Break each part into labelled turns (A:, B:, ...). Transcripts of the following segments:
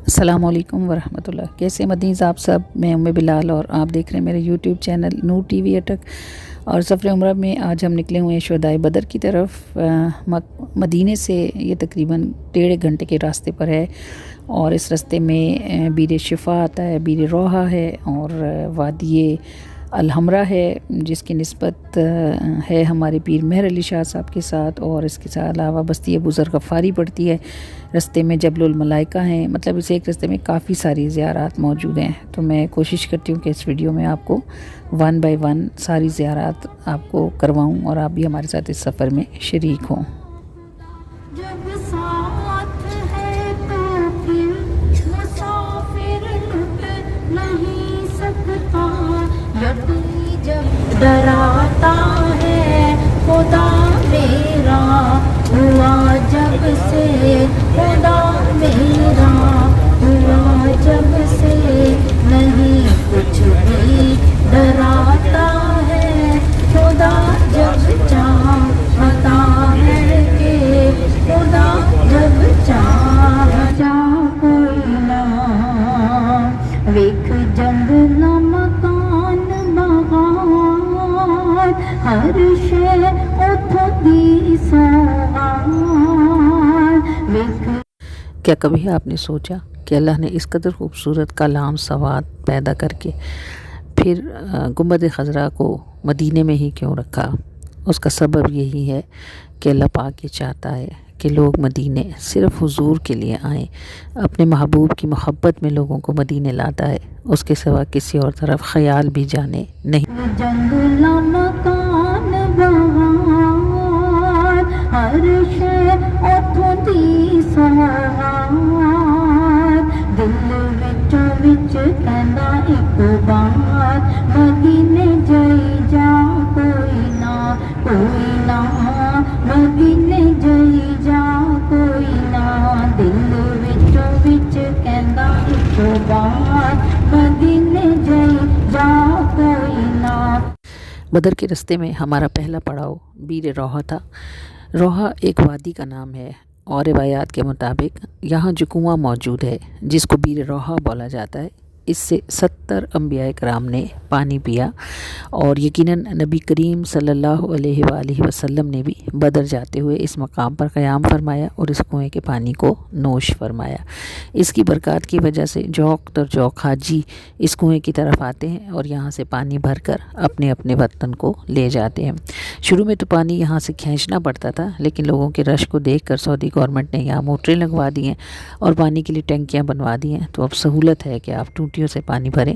A: السلام علیکم ورحمۃ اللہ، کیسے مدنیز آپ سب؟ میں بلال اور آپ دیکھ رہے ہیں میرے یوٹیوب چینل نور ٹی وی اٹک۔ اور سفر عمرہ میں آج ہم نکلے ہوئے ہیں شہدائے بدر کی طرف۔ مدینے سے یہ تقریباً 1.5 گھنٹے کے راستے پر ہے، اور اس راستے میں بیر شفا آتا ہے، بیر روحہ ہے، اور وادی الحمرہ ہے، جس کی نسبت ہے ہمارے پیر مہر علی شاہ صاحب کے ساتھ، اور اس کے ساتھ علاوہ بستی ابو ذر غفاری پڑتی ہے۔ رستے میں جبل الملائکہ ہیں، مطلب اس ایک رستے میں کافی ساری زیارات موجود ہیں۔ تو میں کوشش کرتی ہوں کہ اس ویڈیو میں آپ کو 1 بائی 1 ساری زیارات آپ کو کرواؤں، اور آپ بھی ہمارے ساتھ اس سفر میں شریک ہوں۔
B: جب ساتھ ہے تو پھر مسافر لٹ نہیں سکتا، یقین جب ڈراتا ہے خدا میرا، ہوا جب سے خدا میرا، ہوا جب سے نہیں کچھ بھی ڈراتا ہے خدا، جب چاہتا ہے کہ خدا جب چاہتا کوئی نہ ویکھ جنگ نہ مکان بغاوت، ہر شے اتھوں دی سوغات ویکھ۔
A: کیا کبھی آپ نے سوچا کہ اللہ نے اس قدر خوبصورت کلام سواد پیدا کر کے پھر گنبد خضرا کو مدینے میں ہی کیوں رکھا؟ اس کا سبب یہی ہے کہ اللہ پاک یہ چاہتا ہے کہ لوگ مدینے صرف حضور کے لیے آئیں، اپنے محبوب کی محبت میں لوگوں کو مدینے لاتا ہے، اس کے سوا کسی اور طرف خیال بھی جانے نہیں۔
B: جنگ نہ مکان بغاوت، ہر شے اتھوں دی سوغات، دل وچوں وچ کہندا ایک بات، مدینے جائی جا کوئی نہ مدینے جائی جا کوئی نہ، دل وچوں وچ کہندا ایک بات، مدینے جائی جا کوئی نہ۔
A: بدر کے رستے میں ہمارا پہلا پڑاؤ بیر روحہ تھا۔ روحہ ایک وادی کا نام ہے، اور روایات کے مطابق یہاں جو کنواں موجود ہے جس کو بیر روحہ بولا جاتا ہے، اس سے 70 انبیاء کرام نے پانی پیا، اور یقیناً نبی کریم صلی اللہ علیہ وآلہ وسلم نے بھی بدر جاتے ہوئے اس مقام پر قیام فرمایا اور اس کنویں کے پانی کو نوش فرمایا۔ اس کی برکات کی وجہ سے جوق در جوق حاجی اس کنویں کی طرف آتے ہیں اور یہاں سے پانی بھر کر اپنے اپنے وطن کو لے جاتے ہیں۔ شروع میں تو پانی یہاں سے کھینچنا پڑتا تھا، لیکن لوگوں کے رش کو دیکھ کر سعودی گورنمنٹ نے یہاں موٹریں لگوا دی ہیں اور پانی کے لیے ٹینکیاں بنوا دی ہیں، تو اب سہولت ہے کہ آپ ٹوٹیوں سے پانی بھریں،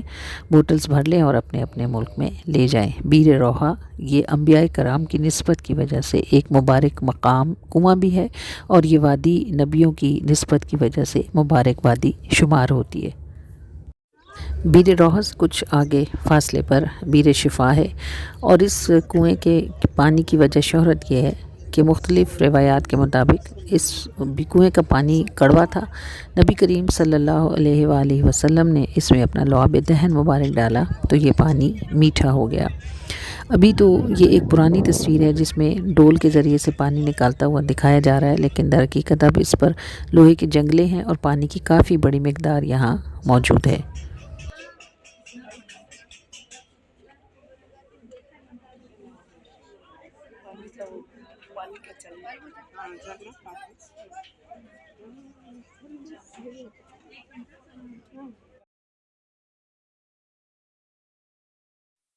A: بوٹلز بھر لیں اور اپنے اپنے ملک میں لے جائیں۔ بیر روحہ یہ انبیاء کرام کی نسبت کی وجہ سے ایک مبارک مقام کنواں بھی ہے، اور یہ وادی نبیوں کی نسبت کی وجہ سے مبارک وادی شمار ہوتی ہے۔ بیر روحہ سے کچھ آگے فاصلے پر بیر شفا ہے، اور اس کنویں کے پانی کی وجہ شہرت یہ ہے کہ مختلف روایات کے مطابق اس کنویں کا پانی کڑوا تھا۔ نبی کریم صلی اللہ علیہ وآلہ وسلم نے اس میں اپنا لعاب دہن مبارک ڈالا تو یہ پانی میٹھا ہو گیا۔ ابھی تو یہ ایک پرانی تصویر ہے جس میں ڈول کے ذریعے سے پانی نکالتا ہوا دکھایا جا رہا ہے، لیکن در حقیقت اب اس پر لوہے کے جنگلے ہیں اور پانی کی کافی بڑی مقدار یہاں موجود ہے۔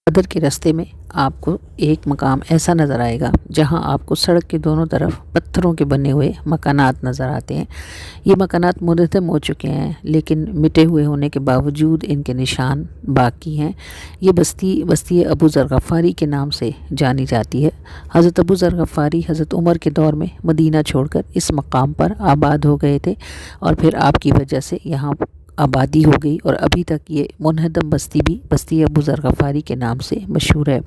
A: بدر کے راستے میں آپ کو ایک مقام ایسا نظر آئے گا جہاں آپ کو سڑک کے دونوں طرف پتھروں کے بنے ہوئے مکانات نظر آتے ہیں۔ یہ مکانات منہدم ہو چکے ہیں، لیکن مٹے ہوئے ہونے کے باوجود ان کے نشان باقی ہیں۔ یہ بستی ابو ذر غفاری کے نام سے جانی جاتی ہے۔ حضرت ابو ذر غفاری حضرت عمر کے دور میں مدینہ چھوڑ کر اس مقام پر آباد ہو گئے تھے، اور پھر آپ کی وجہ سے یہاں آبادی ہو گئی اور ابھی تک یہ منہدم بستی بھی بستی ابو ذر غفاری کے نام سے مشہور ہے۔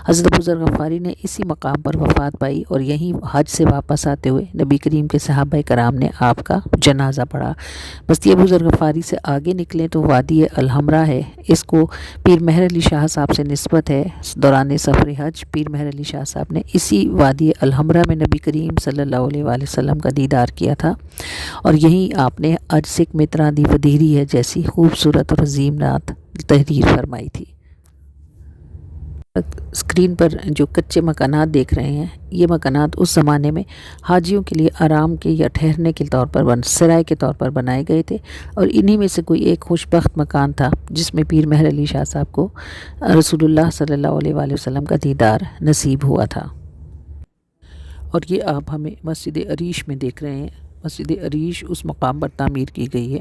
A: حضرت ابو ذر غفاری نے اسی مقام پر وفات پائی اور یہیں حج سے واپس آتے ہوئے نبی کریم کے صحابہ کرام نے آپ کا جنازہ پڑھا۔ بستی ابو ذر غفاری سے آگے نکلیں تو وادی الحمرا ہے، اس کو پیر مہر علی شاہ صاحب سے نسبت ہے۔ دوران سفر حج پیر مہر علی شاہ صاحب نے اسی وادی الحمرا میں نبی کریم صلی اللہ علیہ وآلہ وسلم کا دیدار کیا تھا اور یہیں آپ نے اج سکھ مترا دی ودیری ہے جیسی خوبصورت اور عظیم نعت تحریر فرمائی تھی۔ اسکرین پر جو کچے مکانات دیکھ رہے ہیں، یہ مکانات اس زمانے میں حاجیوں کے لیے آرام کے یا ٹھہرنے کے طور پر سرائے کے طور پر بنائے گئے تھے اور انہی میں سے کوئی ایک خوش بخت مکان تھا جس میں پیر مہر علی شاہ صاحب کو رسول اللہ صلی اللہ علیہ وآلہ وسلم کا دیدار نصیب ہوا تھا۔ اور یہ آپ ہمیں مسجد عریش میں دیکھ رہے ہیں۔ مسجد عریش اس مقام پر تعمیر کی گئی ہے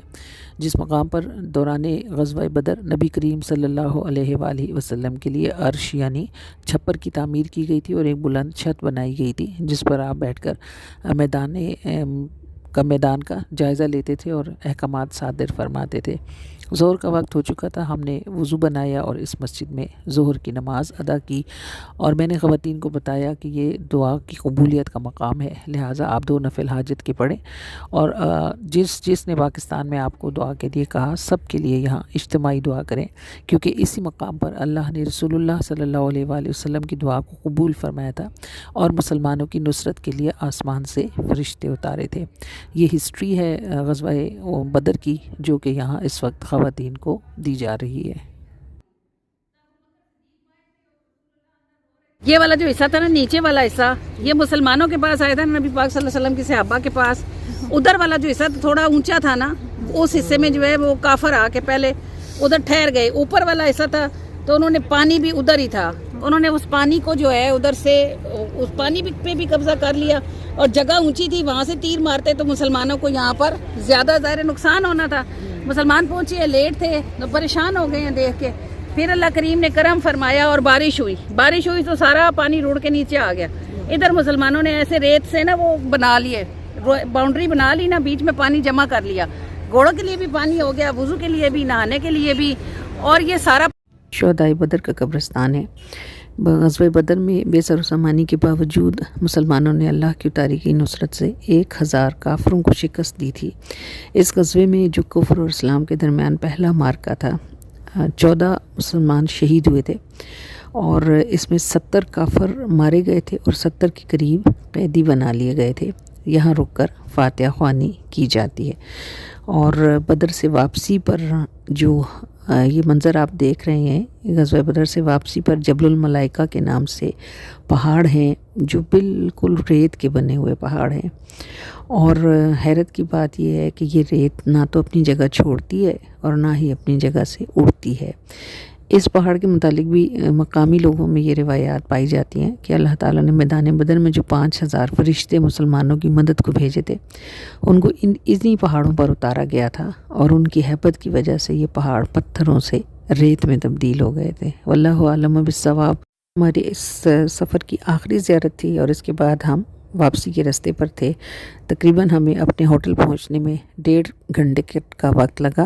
A: جس مقام پر دوران غزوہ بدر نبی کریم صلی اللہ علیہ وآلہ وسلم کے لیے عرش یعنی چھپر کی تعمیر کی گئی تھی اور ایک بلند چھت بنائی گئی تھی جس پر آپ بیٹھ کر میدان کا جائزہ لیتے تھے اور احکامات صادر فرماتے تھے۔ ظہر کا وقت ہو چکا تھا، ہم نے وضو بنایا اور اس مسجد میں ظہر کی نماز ادا کی اور میں نے خواتین کو بتایا کہ یہ دعا کی قبولیت کا مقام ہے، لہٰذا آپ 2 نفل حاجت کے پڑھیں اور جس نے پاکستان میں آپ کو دعا کے لیے کہا سب کے لیے یہاں اجتماعی دعا کریں، کیونکہ اسی مقام پر اللہ نے رسول اللہ صلی اللہ علیہ وآلہ وسلم کی دعا کو قبول فرمایا تھا اور مسلمانوں کی نصرت کے لیے آسمان سے فرشتے اتارے تھے۔ یہ ہسٹری ہے غزوہ بدر کی جو کہ یہاں اس وقت خواتین کو دی جا رہی ہے۔
C: یہ والا جو حصہ تھا نا، نیچے والا حصہ، یہ مسلمانوں کے پاس آیا تھا نبی پاک صلی اللہ علیہ وسلم کے صحابہ کے پاس۔ ادھر والا جو حصہ تھوڑا اونچا تھا نا، اس حصے میں جو ہے وہ کافر آ کے پہلے ادھر ٹھہر گئے۔ اوپر والا حصہ تھا تو انہوں نے پانی بھی ادھر ہی تھا، انہوں نے اس پانی کو جو ہے ادھر سے اس پانی پہ بھی قبضہ کر لیا اور جگہ اونچی تھی، وہاں سے تیر مارتے تو مسلمانوں کو یہاں پر زیادہ ظاہر نقصان ہونا تھا۔ مسلمان پہنچے لیٹ تھے تو پریشان ہو گئے ہیں دیکھ کے، پھر اللہ کریم نے کرم فرمایا اور بارش ہوئی تو سارا پانی روڈ کے نیچے آ گیا۔ ادھر مسلمانوں نے ایسے ریت سے نا وہ بنا لیے، باؤنڈری بنا لی نا، بیچ میں پانی جمع کر لیا، گھوڑوں کے لیے بھی پانی ہو گیا، وضو کے لیے بھی، نہانے کے لیے بھی، اور یہ سارا
A: شہدائے بدر کا قبرستان ہے۔ غزوہ بدر میں بے سر و سامانی کے باوجود مسلمانوں نے اللہ کی اتاری کی نصرت سے 1000 کافروں کو شکست دی تھی۔ اس غزوے میں جو کفر اور اسلام کے درمیان پہلا مارکہ تھا، 14 مسلمان شہید ہوئے تھے اور اس میں 70 کافر مارے گئے تھے اور 70 کے قریب قیدی بنا لیے گئے تھے۔ یہاں رک کر فاتحہ خوانی کی جاتی ہے اور بدر سے واپسی پر جو یہ منظر آپ دیکھ رہے ہیں، غزوہ بدر سے واپسی پر جبل الملائکہ کے نام سے پہاڑ ہیں جو بالکل ریت کے بنے ہوئے پہاڑ ہیں، اور حیرت کی بات یہ ہے کہ یہ ریت نہ تو اپنی جگہ چھوڑتی ہے اور نہ ہی اپنی جگہ سے اڑتی ہے۔ اس پہاڑ کے متعلق بھی مقامی لوگوں میں یہ روایات پائی جاتی ہیں کہ اللہ تعالیٰ نے میدان بدر میں جو 5000 فرشتے مسلمانوں کی مدد کو بھیجے تھے، ان کو انہی پہاڑوں پر اتارا گیا تھا اور ان کی ہیبت کی وجہ سے یہ پہاڑ پتھروں سے ریت میں تبدیل ہو گئے تھے۔ واللہ عالم بالصواب۔ ہماری اس سفر کی آخری زیارت تھی اور اس کے بعد ہم واپسی کے راستے پر تھے۔ تقریباً ہمیں اپنے ہوٹل پہنچنے میں 1.5 گھنٹے کا وقت لگا۔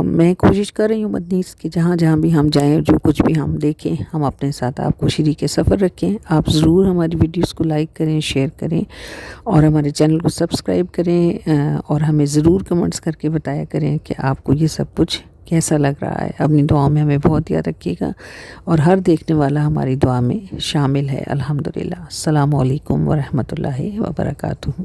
A: میں کوشش کر رہی ہوں مدنیس کہ جہاں جہاں بھی ہم جائیں، جو کچھ بھی ہم دیکھیں، ہم اپنے ساتھ آپ کو شریک سفر رکھیں۔ آپ ضرور ہماری ویڈیوز کو لائک کریں، شیئر کریں اور ہمارے چینل کو سبسکرائب کریں اور ہمیں ضرور کمنٹس کر کے بتایا کریں کہ آپ کو یہ سب کچھ کیسا لگ رہا ہے۔ اپنی دعاؤں میں ہمیں بہت یاد رکھیے گا اور ہر دیکھنے والا ہماری دعا میں شامل ہے۔ الحمدللہ۔ السلام علیکم ورحمۃ اللہ وبرکاتہ۔